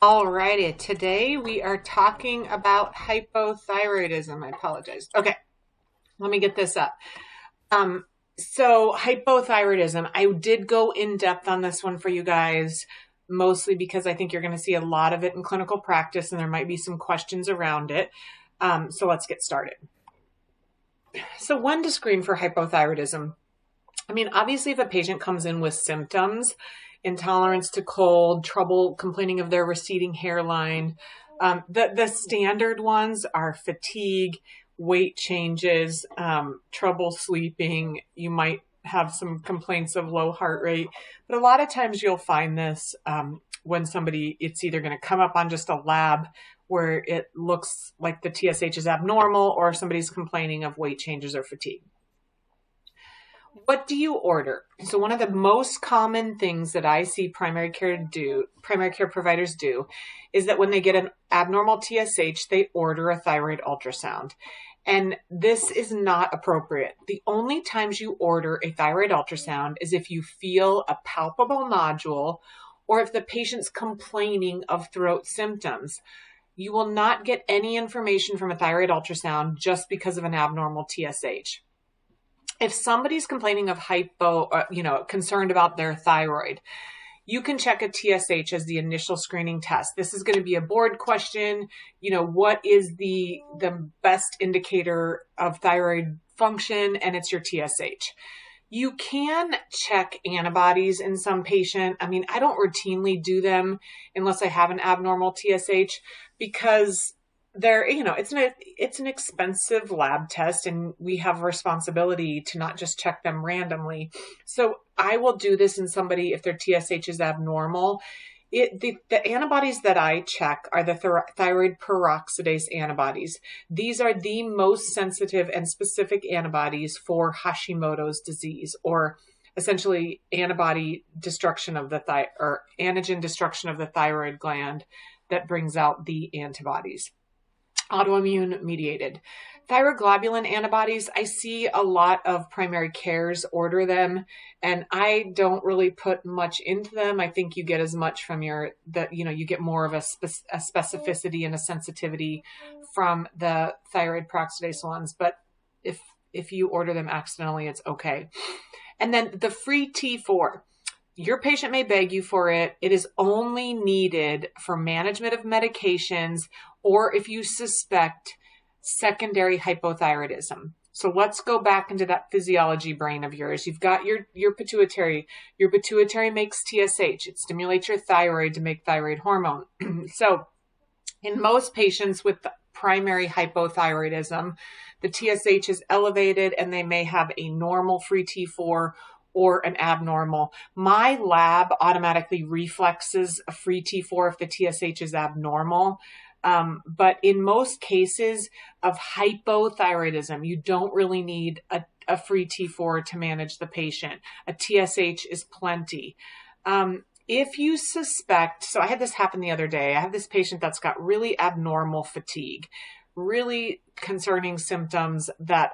Alrighty, today we are talking about hypothyroidism. I apologize. Okay, let me get this up. So hypothyroidism, I did go in depth on this one for you guys, mostly because I think you're going to see a lot of it in clinical practice and there might be some questions around it. So let's get started. So when to screen for hypothyroidism? I mean, obviously if a patient comes in with symptoms, intolerance to cold, trouble complaining of their receding hairline. The standard ones are fatigue, weight changes, trouble sleeping. You might have some complaints of low heart rate, but a lot of times you'll find this when somebody, it's either going to come up on just a lab where it looks like the TSH is abnormal, or somebody's complaining of weight changes or fatigue. What do you order? So one of the most common things that I see primary care providers do is that when they get an abnormal TSH, they order a thyroid ultrasound. And this is not appropriate. The only times you order a thyroid ultrasound is if you feel a palpable nodule or if the patient's complaining of throat symptoms. You will not get any information from a thyroid ultrasound just because of an abnormal TSH. If somebody's complaining of concerned about their thyroid, you can check a TSH as the initial screening test. This is going to be a board question. What is the best indicator of thyroid function? And it's your TSH. You can check antibodies in some patient. I mean, I don't routinely do them unless I have an abnormal TSH because it's an expensive lab test and we have a responsibility to not just check them randomly. So I will do this in somebody if their TSH is abnormal. The antibodies that I check are the thyroid peroxidase antibodies. These are the most sensitive and specific antibodies for Hashimoto's disease, or essentially antibody destruction of the antigen destruction of the thyroid gland that brings out the antibodies. Autoimmune mediated. Thyroglobulin antibodies, I see a lot of primary cares order them, and I don't really put much into them. I think you get as much from you get more of a specificity and a sensitivity from the thyroid peroxidase ones, but if you order them accidentally, it's okay. And then the free T4. Your patient may beg you for it. It is only needed for management of medications or if you suspect secondary hypothyroidism. So let's go back into that physiology brain of yours. You've got your pituitary. Your pituitary makes TSH. It stimulates your thyroid to make thyroid hormone. So in most patients with primary hypothyroidism, the TSH is elevated and they may have a normal free T4 or an abnormal. My lab automatically reflexes a free T4 if the TSH is abnormal. But in most cases of hypothyroidism, you don't really need a free T4 to manage the patient. A TSH is plenty. If you suspect, so I had this happen the other day. I have this patient that's got really abnormal fatigue, really concerning symptoms that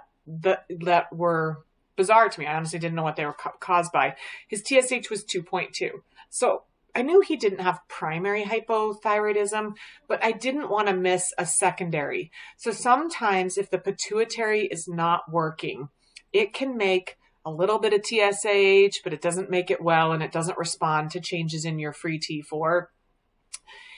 were bizarre to me. I honestly didn't know what they were caused by. His TSH was 2.2. So I knew he didn't have primary hypothyroidism, but I didn't want to miss a secondary. So sometimes if the pituitary is not working, it can make a little bit of TSH, but it doesn't make it well and it doesn't respond to changes in your free T4.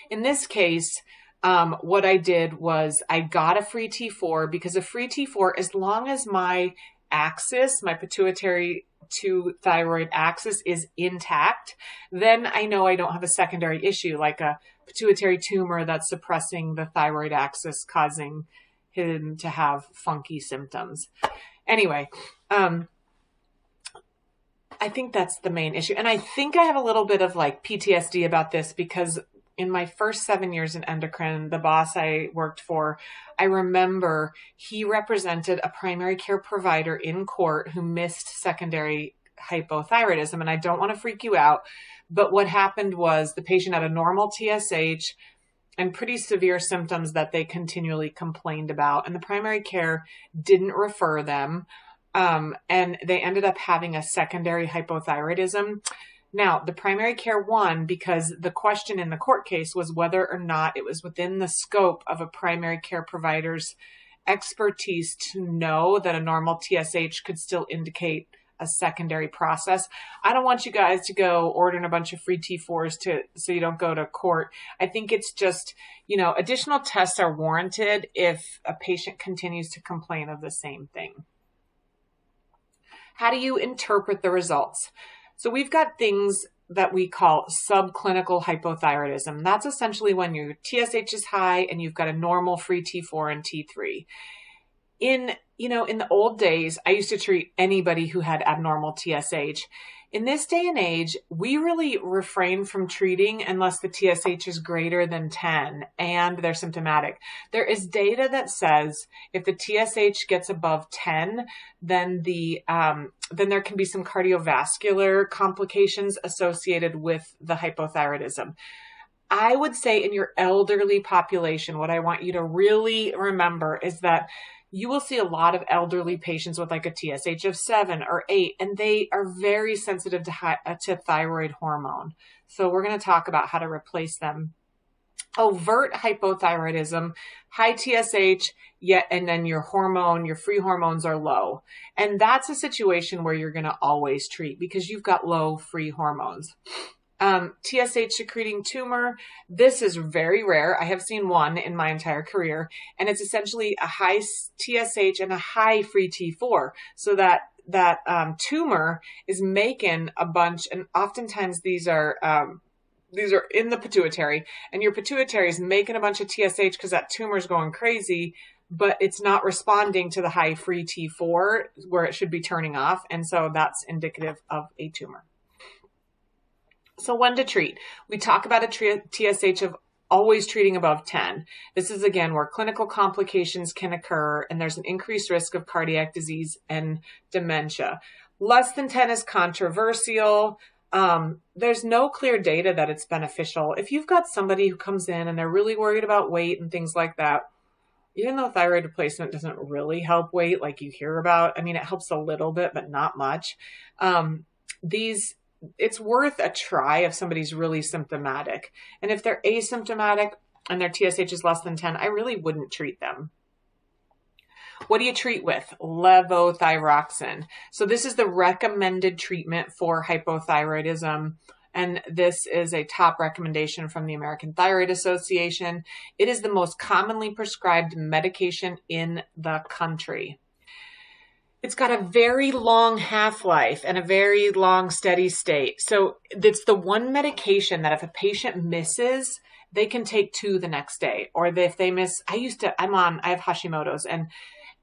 In this case, what I did was I got a free T4 because a free T4, as long as my pituitary to thyroid axis is intact, then I know I don't have a secondary issue like a pituitary tumor that's suppressing the thyroid axis, causing him to have funky symptoms. Anyway, I think that's the main issue. And I think I have a little bit of like PTSD about this because in my first 7 years in endocrine, the boss I worked for, I remember he represented a primary care provider in court who missed secondary hypothyroidism. And I don't want to freak you out, but what happened was the patient had a normal TSH and pretty severe symptoms that they continually complained about. And the primary care didn't refer them. And they ended up having a secondary hypothyroidism. Now, the primary care won because the question in the court case was whether or not it was within the scope of a primary care provider's expertise to know that a normal TSH could still indicate a secondary process. I don't want you guys to go ordering a bunch of free T4s so you don't go to court. I think it's just, additional tests are warranted if a patient continues to complain of the same thing. How do you interpret the results? So we've got things that we call subclinical hypothyroidism. That's essentially when your TSH is high and you've got a normal free T4 and T3. In the old days, I used to treat anybody who had abnormal TSH. In this day and age, we really refrain from treating unless the TSH is greater than 10 and they're symptomatic. There is data that says if the TSH gets above 10, then there can be some cardiovascular complications associated with the hypothyroidism. I would say in your elderly population, what I want you to really remember is that you will see a lot of elderly patients with like a TSH of 7 or 8, and they are very sensitive to thyroid hormone. So we're going to talk about how to replace them. Overt hypothyroidism, high TSH, and then your free hormones are low. And that's a situation where you're going to always treat because you've got low free hormones. Tsh secreting tumor. This is very rare. I have seen one in my entire career, and it's essentially a high TSH and a high free T4. So that tumor is making a bunch, and oftentimes these are in the pituitary, and your pituitary is making a bunch of TSH because that tumor is going crazy, but it's not responding to the high free T4 where it should be turning off. And so that's indicative of a tumor. So when to treat? We talk about a TSH of always treating above 10. This is, again, where clinical complications can occur and there's an increased risk of cardiac disease and dementia. Less than 10 is controversial. There's no clear data that it's beneficial. If you've got somebody who comes in and they're really worried about weight and things like that, even though thyroid replacement doesn't really help weight like you hear about, it helps a little bit, but not much. It's worth a try if somebody's really symptomatic. And if they're asymptomatic and their TSH is less than 10, I really wouldn't treat them. What do you treat with? Levothyroxine. So this is the recommended treatment for hypothyroidism. And this is a top recommendation from the American Thyroid Association. It is the most commonly prescribed medication in the country. It's got a very long half-life and a very long steady state. So it's the one medication that if a patient misses, they can take 2 the next day. Or if they miss, I have Hashimoto's, and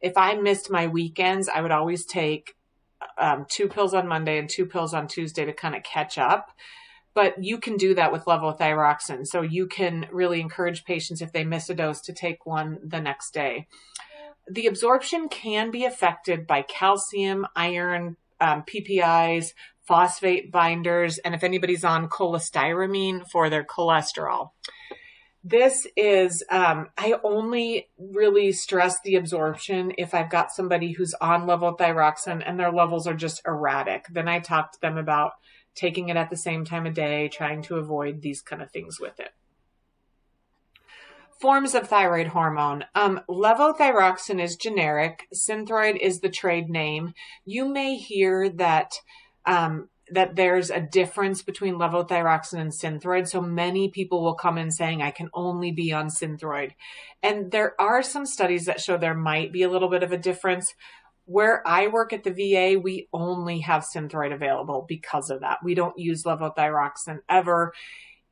if I missed my weekends, I would always take 2 pills on Monday and 2 pills on Tuesday to kind of catch up. But you can do that with levothyroxine. So you can really encourage patients if they miss a dose to take one the next day. The absorption can be affected by calcium, iron, PPIs, phosphate binders, and if anybody's on cholestyramine for their cholesterol. This is, I only really stress the absorption if I've got somebody who's on levothyroxine and their levels are just erratic. Then I talk to them about taking it at the same time of day, trying to avoid these kind of things with it. Forms of thyroid hormone. Levothyroxine is generic. Synthroid is the trade name. You may hear that there's a difference between levothyroxine and Synthroid. So many people will come in saying, I can only be on Synthroid. And there are some studies that show there might be a little bit of a difference. Where I work at the VA, we only have Synthroid available because of that. We don't use levothyroxine ever.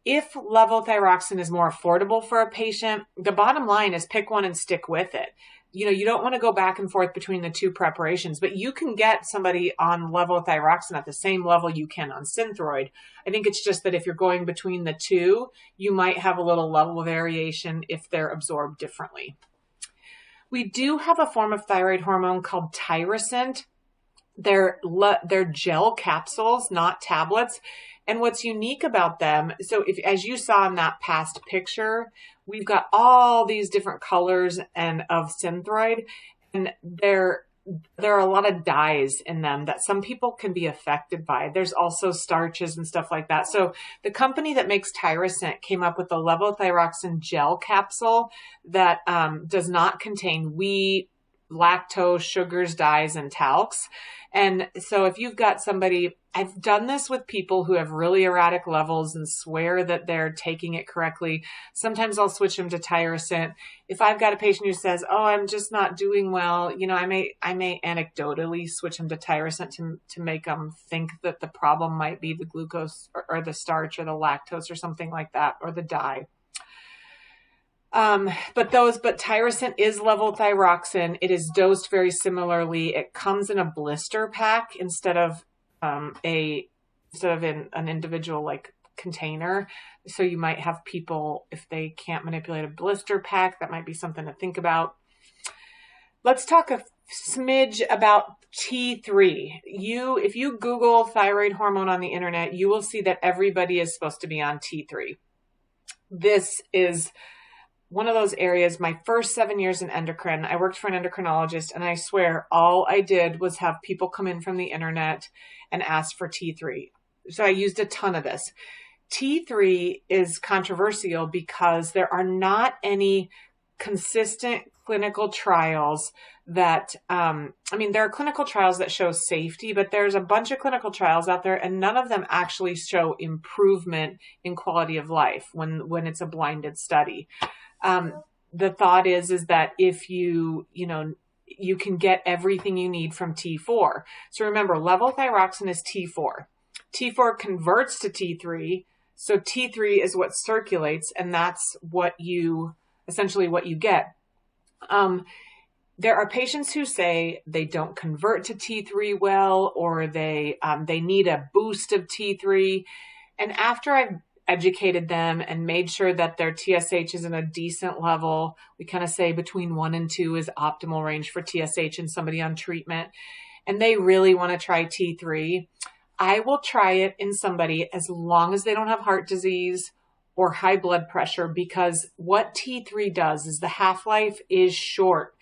If levothyroxine is more affordable for a patient, the bottom line is pick one and stick with it. You don't want to go back and forth between the two preparations, but you can get somebody on levothyroxine at the same level you can on Synthroid. I think it's just that if you're going between the two, you might have a little level of variation if they're absorbed differently. We do have a form of thyroid hormone called Tyrosint. They're gel capsules, not tablets. And what's unique about them, so as you saw in that past picture, we've got all these different colors of Synthroid, and they're there are a lot of dyes in them that some people can be affected by. There's also starches and stuff like that. So the company that makes Tyrosint came up with a levothyroxine gel capsule that does not contain wheat, lactose, sugars, dyes, and talcs. And so if you've got somebody, I've done this with people who have really erratic levels and swear that they're taking it correctly. Sometimes I'll switch them to Tyrosint. If I've got a patient who says, oh, I'm just not doing well, you know, I may anecdotally switch them to Tyrosint to make them think that the problem might be the glucose or the starch or the lactose or something like that, or the dye. But Tyrosint is levothyroxine. It is dosed very similarly. It comes in a blister pack instead of in an individual like container. So you might have people, if they can't manipulate a blister pack, that might be something to think about. Let's talk a smidge about T3. If you Google thyroid hormone on the internet, you will see that everybody is supposed to be on T3. This is one of those areas. My first 7 years in endocrine, I worked for an endocrinologist, and I swear all I did was have people come in from the internet and ask for T3. So I used a ton of this. T3 is controversial because there are not any consistent clinical trials that, there are clinical trials that show safety, but there's a bunch of clinical trials out there, and none of them actually show improvement in quality of life when it's a blinded study. The thought is that if you can get everything you need from T4. So remember, levothyroxine is T4. T4 converts to T3. So T3 is what circulates, and that's essentially what you get. There are patients who say they don't convert to T3 well, or they need a boost of T3. And after I've educated them and made sure that their TSH is in a decent level, we kind of say between 1 and 2 is optimal range for TSH in somebody on treatment, and they really want to try T3, I will try it in somebody as long as they don't have heart disease or high blood pressure, because what T3 does is the half-life is short.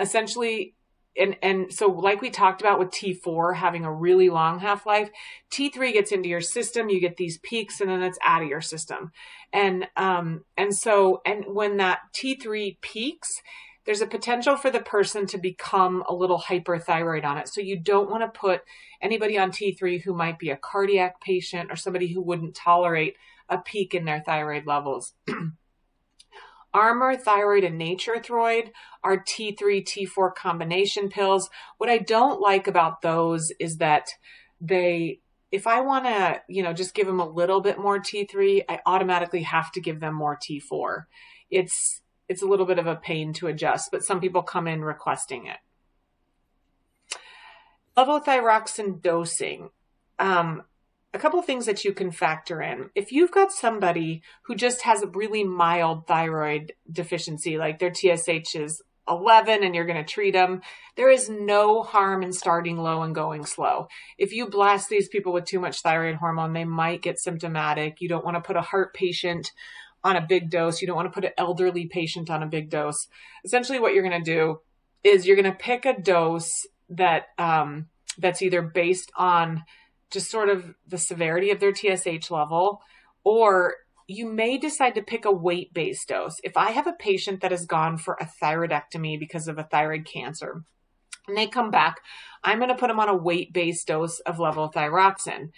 Essentially, and so like we talked about with T4 having a really long half-life, T3 gets into your system, you get these peaks, and then it's out of your system. And when that T3 peaks, there's a potential for the person to become a little hyperthyroid on it. So you don't want to put anybody on T3 who might be a cardiac patient or somebody who wouldn't tolerate a peak in their thyroid levels. Armor Thyroid and Nature Thyroid are T3, T4 combination pills. What I don't like about those is that if I want to, just give them a little bit more T3, I automatically have to give them more T4. It's a little bit of a pain to adjust, but some people come in requesting it. Levothyroxine dosing. A couple of things that you can factor in. If you've got somebody who just has a really mild thyroid deficiency, like their TSH is 11 and you're going to treat them, there is no harm in starting low and going slow. If you blast these people with too much thyroid hormone, they might get symptomatic. You don't want to put a heart patient on a big dose. You don't want to put an elderly patient on a big dose. Essentially what you're going to do is you're going to pick a dose that's either based on just sort of the severity of their TSH level, or you may decide to pick a weight-based dose. If I have a patient that has gone for a thyroidectomy because of a thyroid cancer, and they come back, I'm going to put them on a weight-based dose of levothyroxine.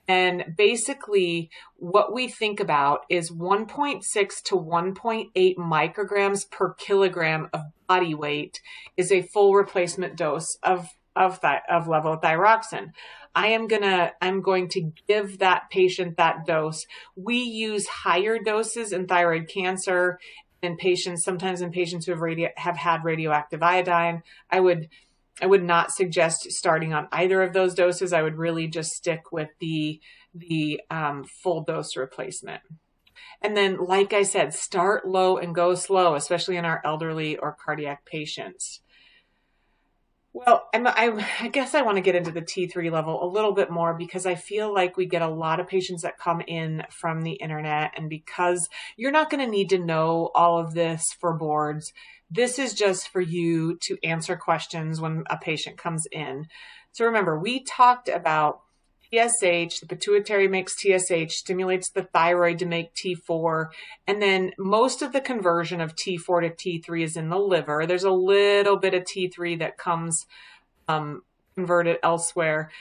And basically, what we think about is 1.6 to 1.8 micrograms per kilogram of body weight is a full replacement dose of levothyroxine. I'm going to give that patient that dose. We use higher doses in thyroid cancer in patients, sometimes in patients who have had radioactive iodine. I would not suggest starting on either of those doses. I would really just stick with the full dose replacement. And then, like I said, start low and go slow, especially in our elderly or cardiac patients. Well, I guess I want to get into the T3 level a little bit more because I feel like we get a lot of patients that come in from the internet, and because you're not going to need to know all of this for boards, this is just for you to answer questions when a patient comes in. So remember, we talked about TSH, the pituitary makes TSH, stimulates the thyroid to make T4, and then most of the conversion of T4 to T3 is in the liver. There's a little bit of T3 that comes converted elsewhere.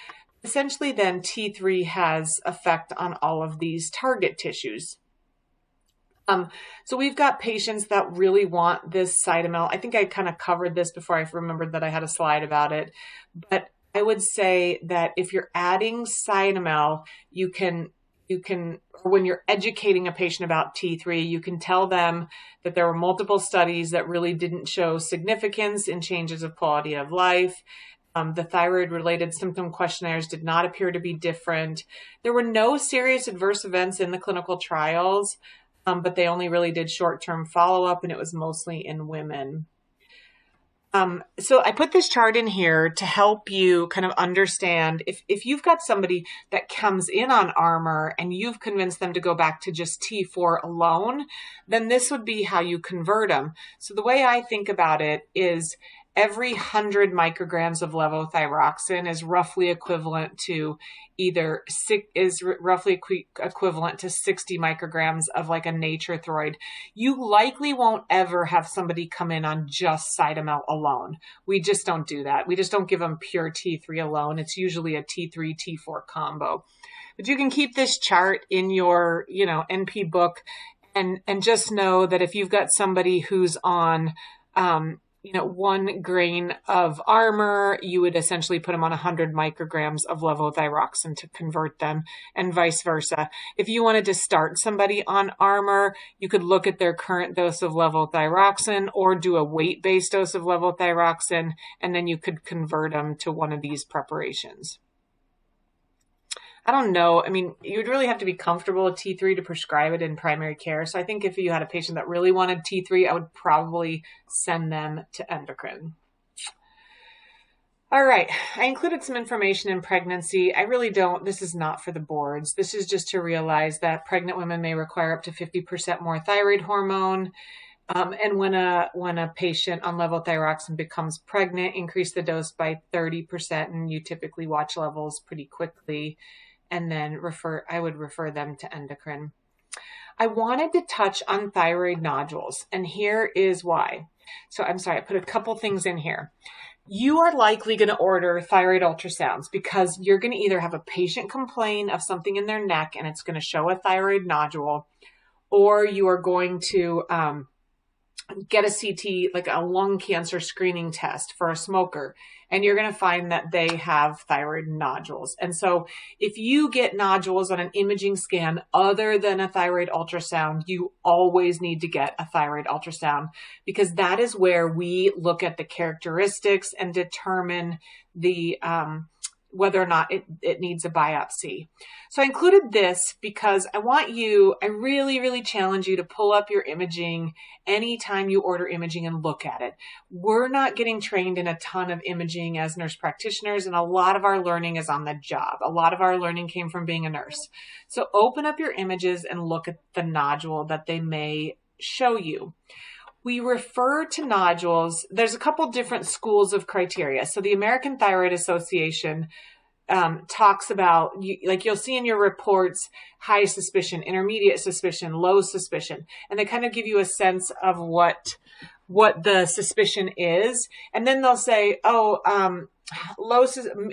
Essentially, then T3 has effect on all of these target tissues. So we've got patients that really want this Cytomel. I think I kind of covered this before. I remembered that I had a slide about it, but I would say that if you're adding Cytomel, you can, when you're educating a patient about T3, you can tell them that there were multiple studies that really didn't show significance in changes of quality of life. The thyroid-related symptom questionnaires did not appear to be different. There were no serious adverse events in the clinical trials, but they only really did short-term follow-up, and it was mostly in women. So I put this chart in here to help you kind of understand if you've got somebody that comes in on Armour and you've convinced them to go back to just T4 alone, then this would be how you convert them. So the way I think about it is every 100 micrograms of levothyroxine is roughly equivalent to equivalent to 60 micrograms of like a Nature-Throid. You likely won't ever have somebody come in on just Cytomel alone. We just don't do that. We just don't give them pure T3 alone. It's usually a T3, T4 combo. But you can keep this chart in your, NP book and just know that if you've got somebody who's on, 1 grain of Armour, you would essentially put them on 100 micrograms of levothyroxine to convert them, and vice versa. If you wanted to start somebody on Armour, you could look at their current dose of levothyroxine or do a weight-based dose of levothyroxine, and then you could convert them to one of these preparations. I don't know. I mean, you'd really have to be comfortable with T3 to prescribe it in primary care. So I think if you had a patient that really wanted T3, I would probably send them to endocrine. All right. I included some information in pregnancy. I really don't. This is not for the boards. This is just to realize that pregnant women may require up to 50% more thyroid hormone. And when a patient on levothyroxine becomes pregnant, increase the dose by 30%, and you typically watch levels pretty quickly. And then I would refer them to endocrine. I wanted to touch on thyroid nodules, and here is why. So I'm sorry, I put a couple things in here. You are likely going to order thyroid ultrasounds because you're going to either have a patient complain of something in their neck and it's going to show a thyroid nodule, or you are going to get a CT, like a lung cancer screening test for a smoker, and you're going to find that they have thyroid nodules. And so if you get nodules on an imaging scan other than a thyroid ultrasound, you always need to get a thyroid ultrasound, because that is where we look at the characteristics and determine the whether or not it needs a biopsy. So I included this because I really, really challenge you to pull up your imaging anytime you order imaging and look at it. We're not getting trained in a ton of imaging as nurse practitioners, and a lot of our learning is on the job. A lot of our learning came from being a nurse. So open up your images and look at the nodule that they may show you. We refer to nodules. There's a couple different schools of criteria. So the American Thyroid Association talks about, you'll see in your reports, high suspicion, intermediate suspicion, low suspicion, and they kind of give you a sense of what the suspicion is. And then they'll say, low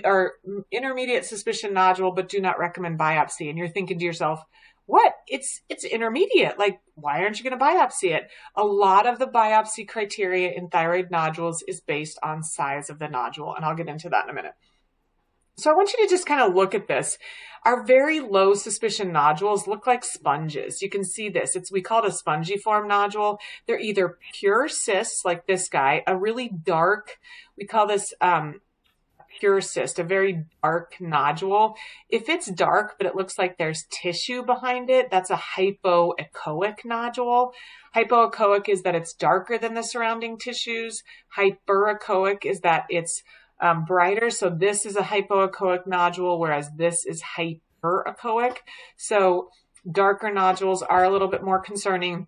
or intermediate suspicion nodule, but do not recommend biopsy. And you're thinking to yourself, what? It's intermediate. Like, why aren't you going to biopsy it? A lot of the biopsy criteria in thyroid nodules is based on size of the nodule, and I'll get into that in a minute. So I want you to just kind of look at this. Our very low suspicion nodules look like sponges. You can see this. We call it a spongiform nodule. They're either pure cysts, like this guy, a really dark, we call this pure cyst, a very dark nodule. If it's dark, but it looks like there's tissue behind it, that's a hypoechoic nodule. Hypoechoic is that it's darker than the surrounding tissues. Hyperechoic is that it's brighter. So this is a hypoechoic nodule, whereas this is hyperechoic. So darker nodules are a little bit more concerning.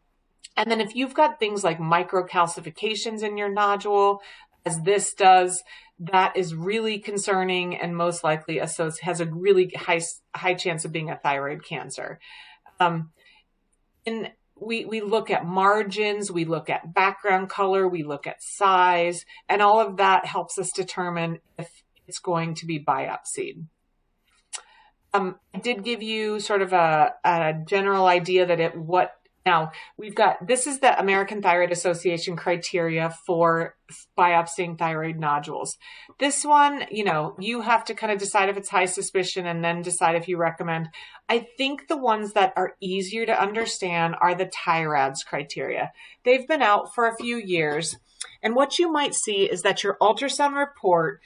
And then if you've got things like microcalcifications in your nodule, as this does, that is really concerning and most likely has a really high chance of being a thyroid cancer. And we look at margins, we look at background color, we look at size, and all of that helps us determine if it's going to be biopsied. I did give you sort of a general idea that now this is the American Thyroid Association criteria for biopsying thyroid nodules. This one, you have to kind of decide if it's high suspicion and then decide if you recommend. I think the ones that are easier to understand are the TI-RADS criteria. They've been out for a few years. And what you might see is that your ultrasound report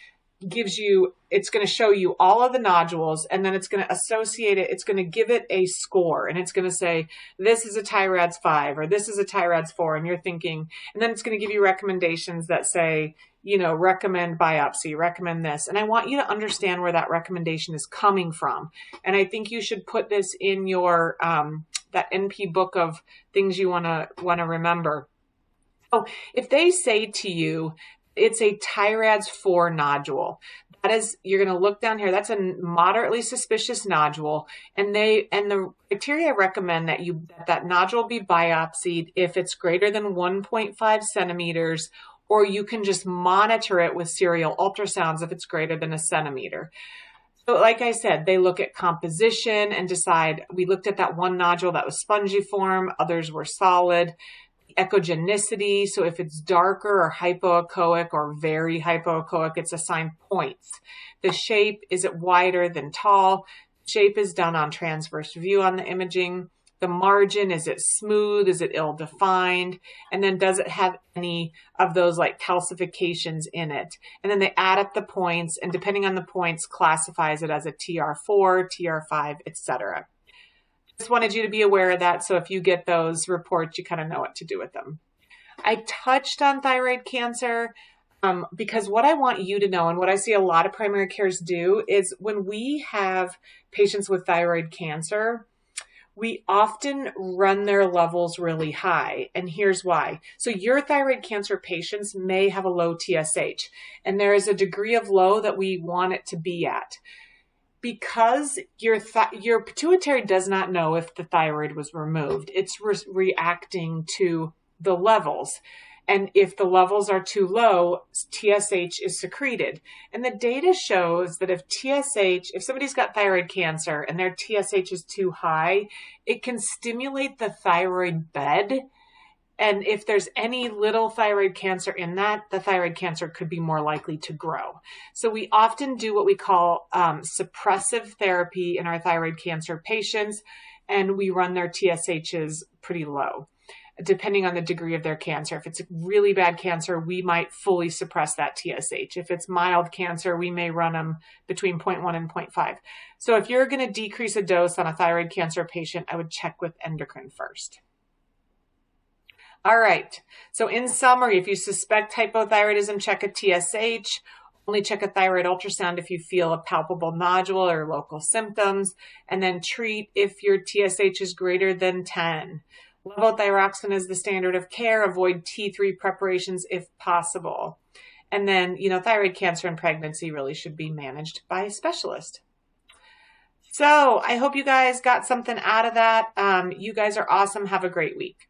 it's going to show you all of the nodules, and then it's going to associate it. It's going to give it a score, and it's going to say, this is a TI-RADS 5 or this is a TI-RADS 4. And you're thinking, and then it's going to give you recommendations that say, recommend biopsy, recommend this. And I want you to understand where that recommendation is coming from. And I think you should put this in your, that NP book of things you want to remember. So if they say to you, it's a TI-RADS 4 nodule, you're going to look down here. That's a moderately suspicious nodule. And the criteria recommend that nodule be biopsied if it's greater than 1.5 centimeters, or you can just monitor it with serial ultrasounds if it's greater than a centimeter. So like I said, they look at composition and decide. We looked at that one nodule that was spongiform, others were solid. Echogenicity, so if it's darker or hypoechoic or very hypoechoic, it's assigned points. The shape, is it wider than tall? Shape is done on transverse view on the imaging. The margin, is it smooth? Is it ill-defined? And then does it have any of those like calcifications in it? And then they add up the points, and depending on the points, classifies it as a TR4, TR5, etc. Just wanted you to be aware of that. So if you get those reports, you kind of know what to do with them. I touched on thyroid cancer because what I want you to know, and what I see a lot of primary cares do, is when we have patients with thyroid cancer, we often run their levels really high. And here's why. So your thyroid cancer patients may have a low TSH, and there is a degree of low that we want it to be at. Because your pituitary does not know if the thyroid was removed. It's reacting to the levels. And if the levels are too low, TSH is secreted. And the data shows that if somebody's got thyroid cancer and their TSH is too high, it can stimulate the thyroid bed. And if there's any little thyroid cancer in that, the thyroid cancer could be more likely to grow. So we often do what we call suppressive therapy in our thyroid cancer patients, and we run their TSHs pretty low, depending on the degree of their cancer. If it's a really bad cancer, we might fully suppress that TSH. If it's mild cancer, we may run them between 0.1 and 0.5. So if you're going to decrease a dose on a thyroid cancer patient, I would check with endocrine first. All right. So in summary, if you suspect hypothyroidism, check a TSH. Only check a thyroid ultrasound if you feel a palpable nodule or local symptoms. And then treat if your TSH is greater than 10. Levothyroxine is the standard of care. Avoid T3 preparations if possible. And then, thyroid cancer and pregnancy really should be managed by a specialist. So I hope you guys got something out of that. You guys are awesome. Have a great week.